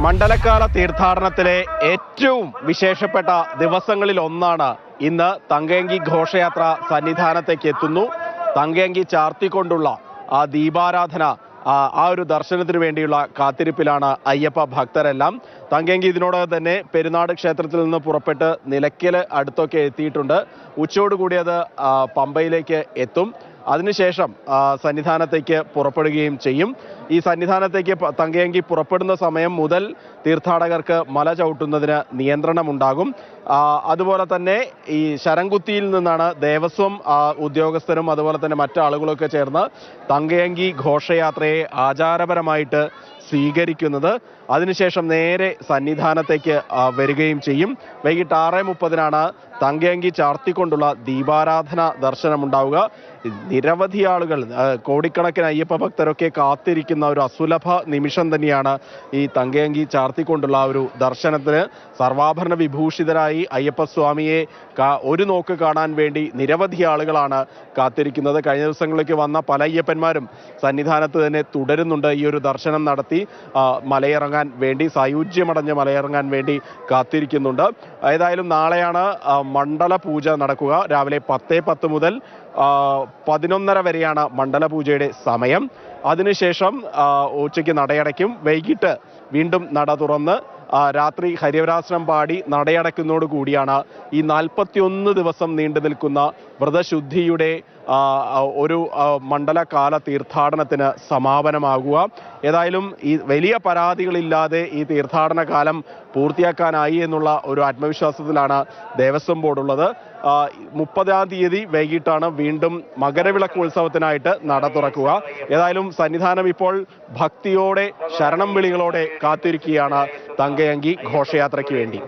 മണ്ഡലകാല തീർത്ഥാടനത്തിലെ ഏറ്റവും വിശേഷപ്പെട്ട ദിവസങ്ങളിൽ ഒന്നാണ് ഇന്ന്. തങ്കയങ്കി ഘോഷയാത്ര സന്നിധാനത്തേക്ക് എത്തുന്നു. തങ്കയങ്കി ചാർത്തിക്കൊണ്ടുള്ള ആ ദീപാരാധന, ആ ഒരു ദർശനത്തിന് വേണ്ടിയുള്ള കാത്തിരിപ്പിലാണ് അയ്യപ്പ ഭക്തരെല്ലാം. തങ്കയങ്കി ഇതിനോടകം തന്നെ പെരുന്നാട് ക്ഷേത്രത്തിൽ നിന്ന് പുറപ്പെട്ട് നിലയ്ക്കൽ അടുത്തൊക്കെ എത്തിയിട്ടുണ്ട്. ഉച്ചയോടുകൂടി അത് പമ്പയിലേക്ക് എത്തും. അതിനുശേഷം സന്നിധാനത്തേക്ക് പുറപ്പെടുകയും ചെയ്യും. ഈ സന്നിധാനത്തേക്ക് തങ്കയങ്കി പുറപ്പെടുന്ന സമയം മുതൽ തീർത്ഥാടകർക്ക് മല ചവിട്ടുന്നതിന് നിയന്ത്രണമുണ്ടാകും. അതുപോലെ തന്നെ ഈ ശരംകുത്തിയിൽ നിന്നാണ് ദേവസ്വം ഉദ്യോഗസ്ഥരും അതുപോലെ തന്നെ മറ്റാളുകളൊക്കെ ചേർന്ന് തങ്കയങ്കി ഘോഷയാത്രയെ ആചാരപരമായിട്ട് സ്വീകരിക്കുന്നത്. അതിനുശേഷം നേരെ സന്നിധാനത്തേക്ക് വരികയും ചെയ്യും. വൈകിട്ട് 6:30 തങ്കയങ്കി ചാർത്തിക്കൊണ്ടുള്ള ദീപാരാധന ദർശനമുണ്ടാവുക. നിരവധി ആളുകൾ, കോടിക്കണക്കിന് അയ്യപ്പ ഭക്തരൊക്കെ കാത്തിരിക്കുന്ന ഒരു അസുലഭ നിമിഷം തന്നെയാണ് ഈ തങ്കയങ്കി ചാർത്തിക്കൊണ്ടുള്ള ഒരു ദർശനത്തിന്. സർവാഭരണ വിഭൂഷിതരായി അയ്യപ്പസ്വാമിയെ ഒരു നോക്ക് കാണാൻ വേണ്ടി നിരവധി ആളുകളാണ് കാത്തിരിക്കുന്നത്. കഴിഞ്ഞ ദിവസങ്ങളിലേക്ക് വന്ന പല അയ്യപ്പന്മാരും സന്നിധാനത്ത് തന്നെ തുടരുന്നുണ്ട്. ഈ ഒരു ദർശനം നടത്തി മലയിറങ്ങാൻ വേണ്ടി, സായുജ്യമടഞ്ഞ് മലയിറങ്ങാൻ വേണ്ടി കാത്തിരിക്കുന്നുണ്ട്. ഏതായാലും നാളെയാണ് മണ്ഡല പൂജ നടക്കുക. രാവിലെ 10:10 മുതൽ 11:30 വരെയാണ് മണ്ഡല പൂജയുടെ സമയം. അതിനുശേഷം ഉച്ചയ്ക്ക് നടയടയ്ക്കും. വൈകിട്ട് വീണ്ടും നട തുറന്ന് രാത്രി ഹരിവരാസനം പാടി നടയടയ്ക്കുന്നതോടു കൂടിയാണ് ഈ 41 ദിവസം നീണ്ടു നിൽക്കുന്ന വ്രതശുദ്ധിയുടെ ഒരു മണ്ഡലകാല തീർത്ഥാടനത്തിന് സമാപനമാകുക. ഏതായാലും ഈ വലിയ പരാതികളില്ലാതെ ഈ തീർത്ഥാടന കാലം പൂർത്തിയാക്കാനായി എന്നുള്ള ഒരു ആത്മവിശ്വാസത്തിലാണ് ദേവസ്വം ബോർഡുള്ളത്. 30-ാം തീയതി വൈകിട്ടാണ് വീണ്ടും മകരവിളക്ക് ഉത്സവത്തിനായിട്ട് നട തുറക്കുക. ഏതായാലും സന്നിധാനം ഇപ്പോൾ ഭക്തിയോടെ, ശരണം വിളികളോടെ കാത്തിരിക്കുകയാണ് തങ്കയങ്കി ഘോഷയാത്രയ്ക്ക് വേണ്ടി.